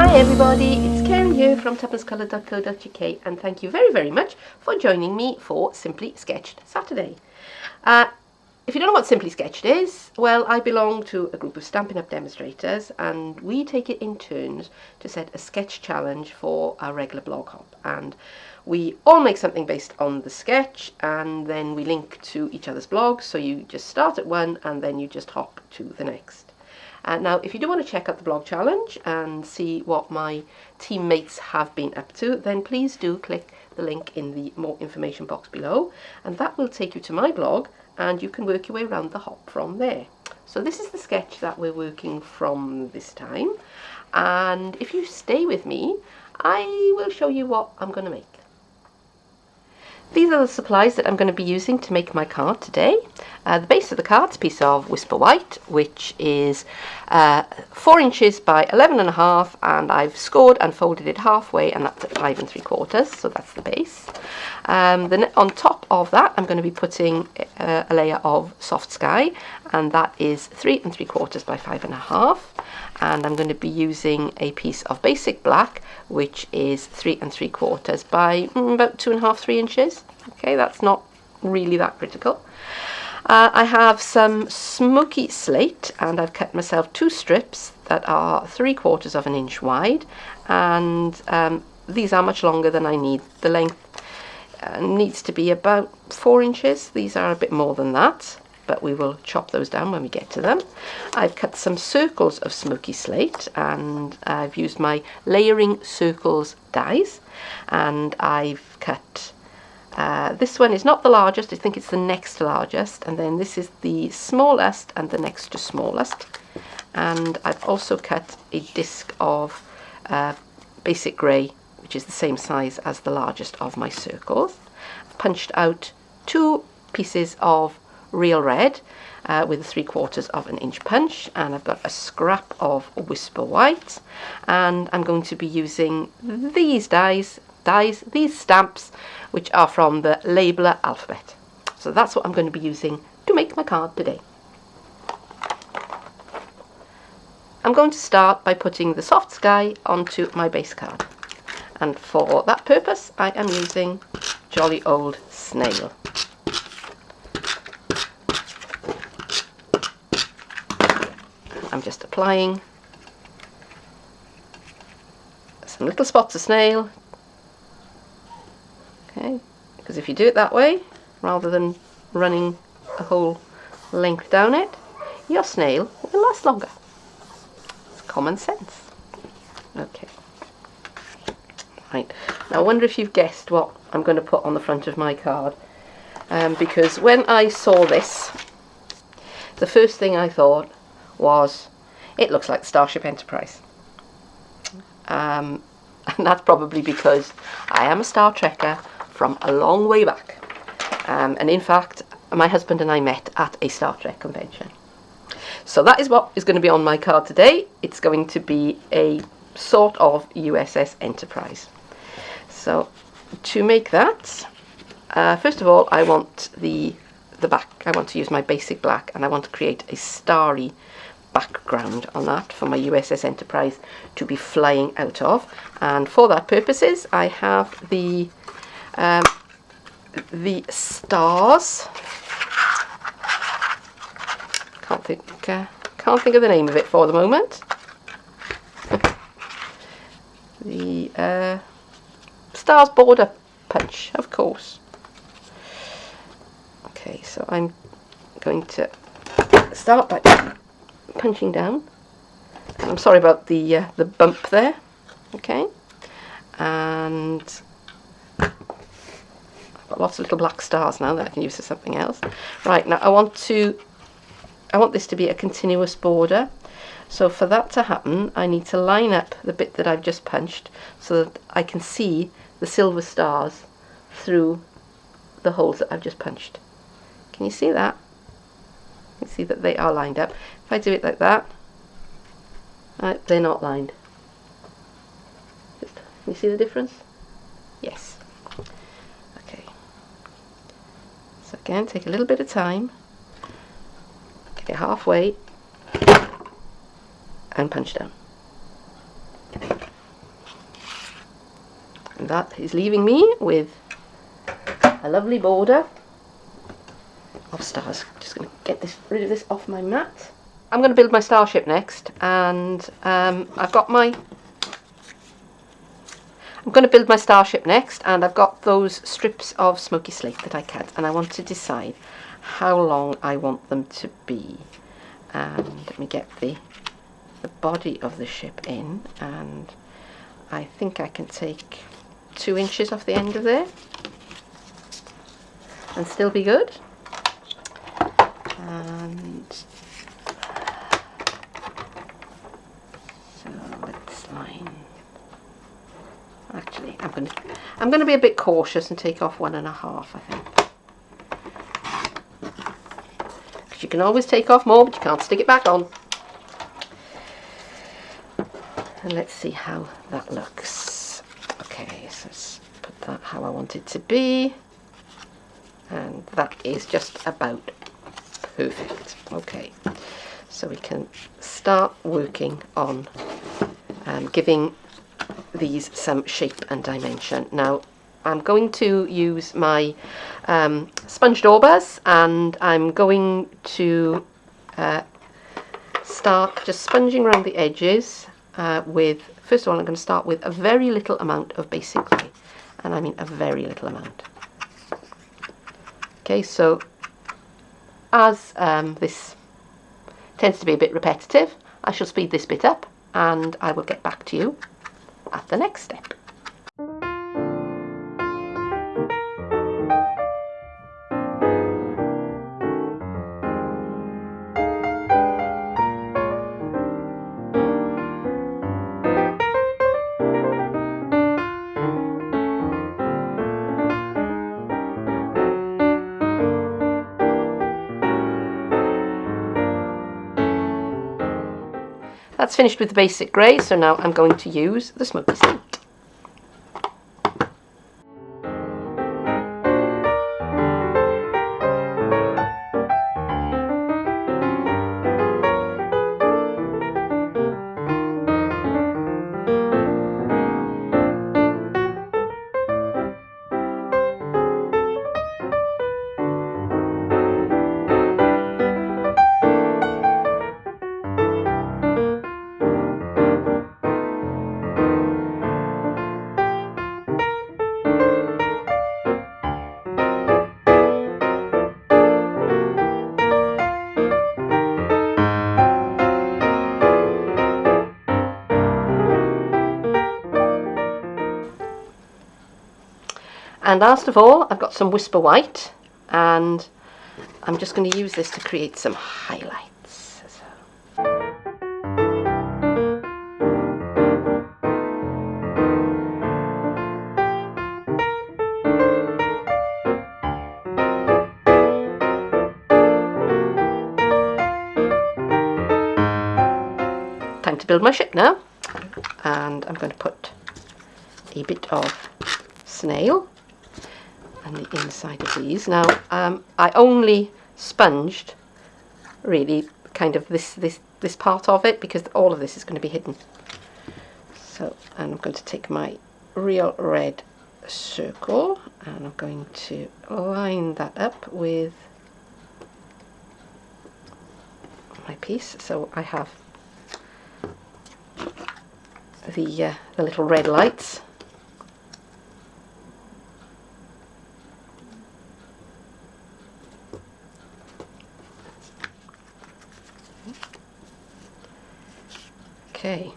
Hi everybody, it's Keren here from tuppencecolored.co.uk, and thank you very much for joining me for Simply Sketched Saturday. If you don't know what Simply Sketched is, well, I belong to a group of Stampin Up demonstrators, and we take it in turns to set a sketch challenge for our regular blog hop, and we all make something based on the sketch, and then we link to each other's blogs, so you just start at one and then you just hop to the next. Now, if you do want to check out the blog challenge and see what my teammates have been up to, then please do click the link in the more information box below, and that will take you to my blog, and you can work your way around the hop from there. So this is the sketch that we're working from this time, and if you stay with me, I will show you what I'm going to make. These are the supplies that I'm going to be using to make my card today. The base of the card is a piece of Whisper White, which is 4 inches by 11.5, and I've scored and folded it halfway, and that's at 5 3/4, so that's the base. Then on top of that, I'm going to be putting a layer of Soft Sky, and that is 3 3/4 by 5.5. And I'm going to be using a piece of Basic Black, which is 3 3/4 by about 2.5 3 inches. Okay, that's not really that critical. I have some smoky slate, and I've cut myself 2 strips that are 3/4 of an inch wide, and these are much longer than I need. The length needs to be about 4 inches. These are a bit more than that, but we will chop those down when we get to them. I've cut some circles of smoky slate, and I've used my layering circles dies, and I've cut this one is not the largest, I think it's the next largest, and then this is the smallest and the next to smallest. And I've also cut a disc of basic grey, which is the same size as the largest of my circles. I've punched out 2 pieces of real red with a 3/4 of an inch punch, and I've got a scrap of Whisper White, and I'm going to be using these these stamps, which are from the Labeler alphabet. So that's what I'm going to be using to make my card today. I'm going to start by putting the Soft Sky onto my base card, and for that purpose I am using Jolly Old Snail. I'm just applying some little spots of snail. Okay, because if you do it that way, rather than running a whole length down it, your snail will last longer. It's common sense. Okay. Right, now I wonder if you've guessed what I'm going to put on the front of my card. Because when I saw this, the first thing I thought was, it looks like Starship Enterprise. And that's probably because I am a Star Trekker from a long way back. And in fact, my husband and I met at a Star Trek convention. So that is what is going to be on my card today. It's going to be a sort of USS Enterprise. So to make that, first of all, I want the back. I want to use my Basic Black, and I want to create a starry background on that for my USS Enterprise to be flying out of. And for that purposes, I have the stars. Can't think of the name of it for the moment. The stars border punch, of course. Okay, so I'm going to start by punching down. I'm sorry about the bump there. Okay, and I've got lots of little black stars now that I can use for something else. Right, now I want this to be a continuous border. So for that to happen, I need to line up the bit that I've just punched so that I can see the silver stars through the holes that I've just punched. Can you see that? You can see that they are lined up. If I do it like that, they're not lined. Can you see the difference? Yes. Okay. So again, take a little bit of time, get it halfway, and punch down. And that is leaving me with a lovely border of stars. Just going to get rid of this off my mat. I'm going to build my Starship next, and I've got those strips of smoky slate that I cut, and I want to decide how long I want them to be. And let me get the body of the ship in, and I think I can take 2 inches off the end of there and still be good. And so let's line. Actually, I'm going to be a bit cautious and take off 1.5, I think. Because you can always take off more, but you can't stick it back on. And let's see how that looks. Okay, so let's put that how I want it to be. And that is just about perfect. Okay, so we can start working on giving these some shape and dimension. Now I'm going to use my sponge daubers, and I'm going to start just sponging around the edges first of all, I'm going to start with a very little amount of basic clay, and I mean a very little amount. Okay, so as this tends to be a bit repetitive, I shall speed this bit up, and I will get back to you at the next step. That's finished with the basic grey, so now I'm going to use the smoky slate. And last of all, I've got some Whisper White, and I'm just going to use this to create some highlights. Time to build my ship now, and I'm going to put a bit of snail and the inside of these. Now I only sponged really kind of this part of it, because all of this is going to be hidden. So, and I'm going to take my real red circle, and I'm going to line that up with my piece. So I have the little red lights. Okay,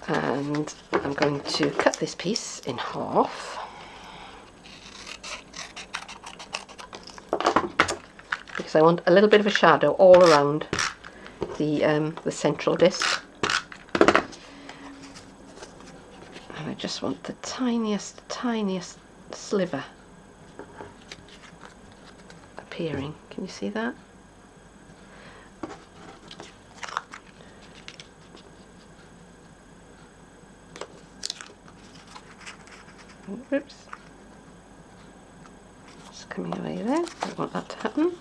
and I'm going to cut this piece in half, because I want a little bit of a shadow all around the central disc, and I just want the tiniest sliver appearing. Can you see that? Oops, it's coming away there. Don't want that to happen.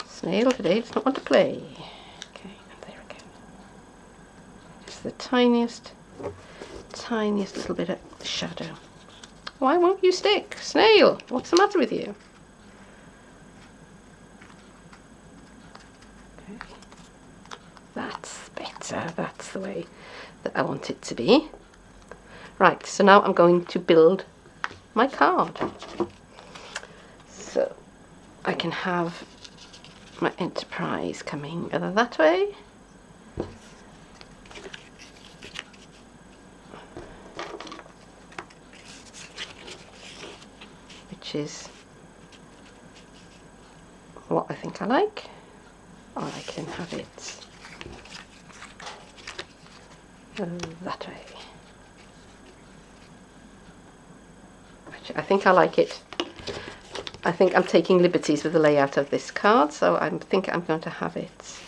Snail today does not want to play. tiniest little bit of shadow. Why won't you stick? Snail, what's the matter with you? Okay. That's better. That's the way that I want it to be. Right, so now I'm going to build my card. So I can have my Enterprise coming either that way, which is what I think I like, or I can have it that way. I think I like it. I think I'm taking liberties with the layout of this card, so I think I'm going to have it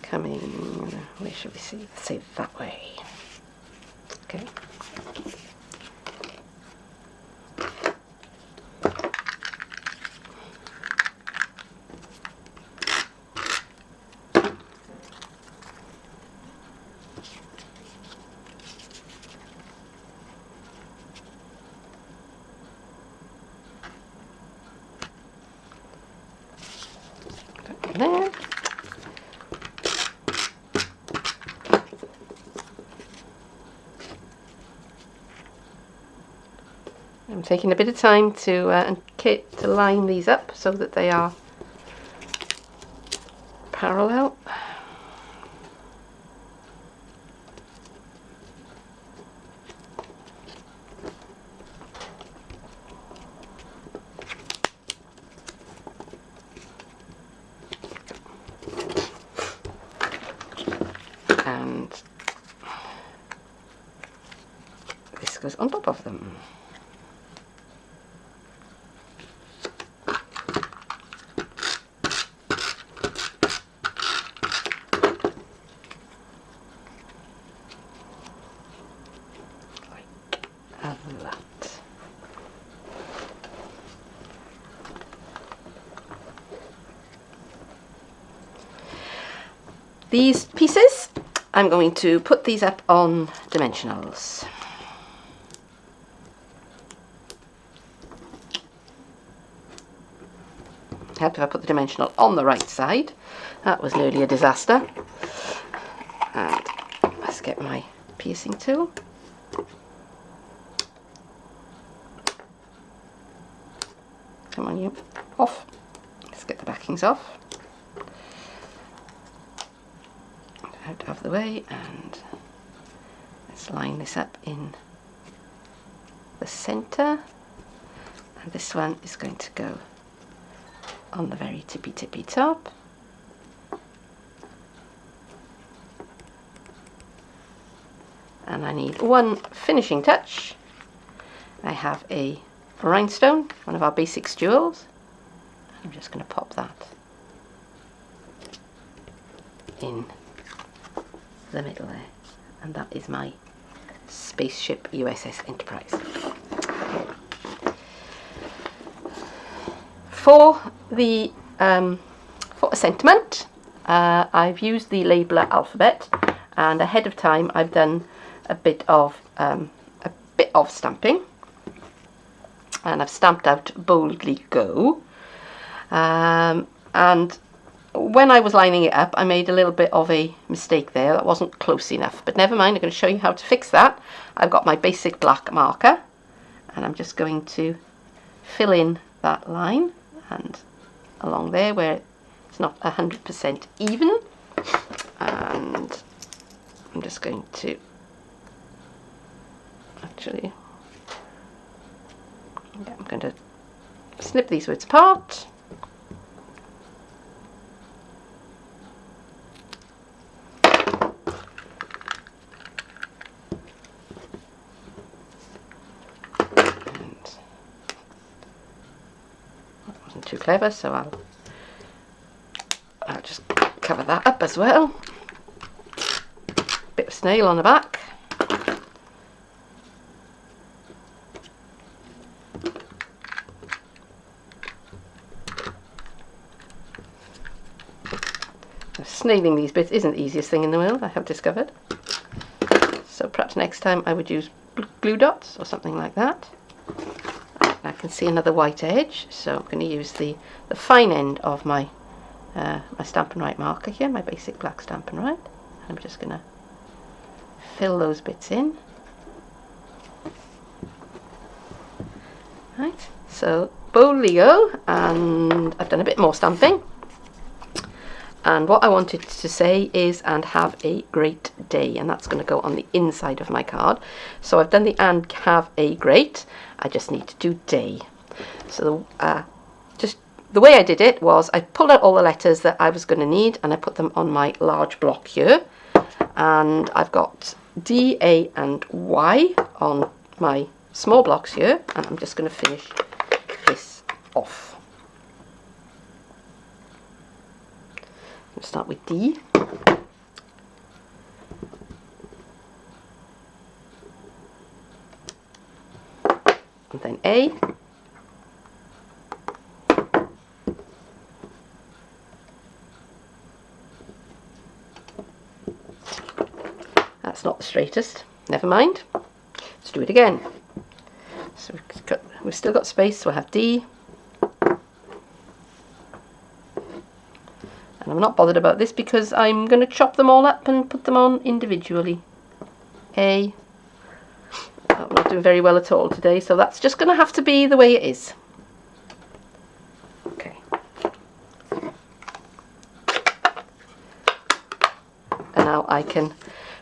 coming, where should we see? Let's say that way. Okay. There. I'm taking a bit of time to line these up so that they are parallel. And this goes on top of them. Like that. These pieces, I'm going to put these up on dimensionals. Help if I put the dimensional on the right side. That was nearly a disaster. And let's get my piercing tool. Come on, you. Off. Let's get the backings off. Out of the way, and let's line this up in the center, and this one is going to go on the very tippy top. And I need one finishing touch. I have a rhinestone, one of our basics jewels. I'm just going to pop that in the middle there, and that is my Spaceship USS Enterprise. For the for a sentiment, I've used the labeler alphabet, and ahead of time I've done a bit of stamping, and I've stamped out Boldly Go, and when I was lining it up, I made a little bit of a mistake there. That wasn't close enough, but never mind. I'm going to show you how to fix that. I've got my basic black marker, and I'm just going to fill in that line and along there where it's not 100% even. And I'm just going to actually, yeah, I'm going to snip these words apart. Too clever, so I'll just cover that up as well. Bit of snail on the back. So snailing these bits isn't the easiest thing in the world, I have discovered. perhaps next time I would use glue dots or something like that. I can see another white edge, so I'm going to use the fine end of my my Stampin' Right marker here, my basic black Stampin' Right. I'm just going to fill those bits in. Right, so boldly go, and I've done a bit more stamping. And what I wanted to say is, and have a great day, and that's going to go on the inside of my card. So I've done the and have a great, I just need to do day. So just the way I did it was I pulled out all the letters that I was going to need and I put them on my large block here, and I've got D, A and Y on my small blocks here, and I'm just going to finish this off. Let's start with D. And then A. That's not the straightest. Never mind. Let's do it again. So we've still got space, so I have D. And I'm not bothered about this because I'm going to chop them all up and put them on individually. A. I'm not doing very well at all today, so that's just going to have to be the way it is. Okay. And now I can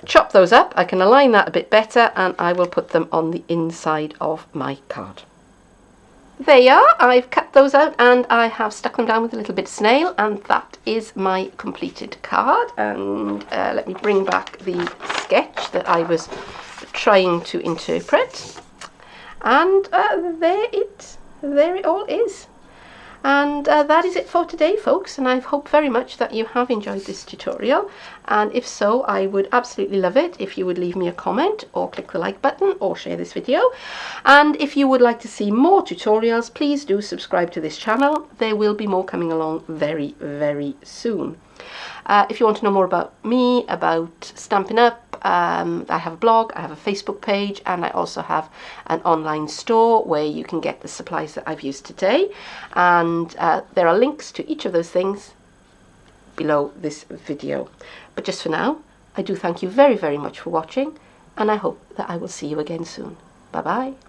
chop those up, I can align that a bit better, and I will put them on the inside of my card. There you are, I've cut those out and I have stuck them down with a little bit of snail, and that is my completed card. And let me bring back the sketch that I was trying to interpret, and there it all is. And that is it for today, folks, and I hope very much that you have enjoyed this tutorial, and if so, I would absolutely love it if you would leave me a comment or click the like button or share this video. And if you would like to see more tutorials, please do subscribe to this channel. There will be more coming along very, very soon. If you want to know more about me, about Stampin' Up, I have a blog, I have a Facebook page, and I also have an online store where you can get the supplies that I've used today. And there are links to each of those things below this video. But just for now, I do thank you very, very much for watching, and I hope that I will see you again soon. Bye bye.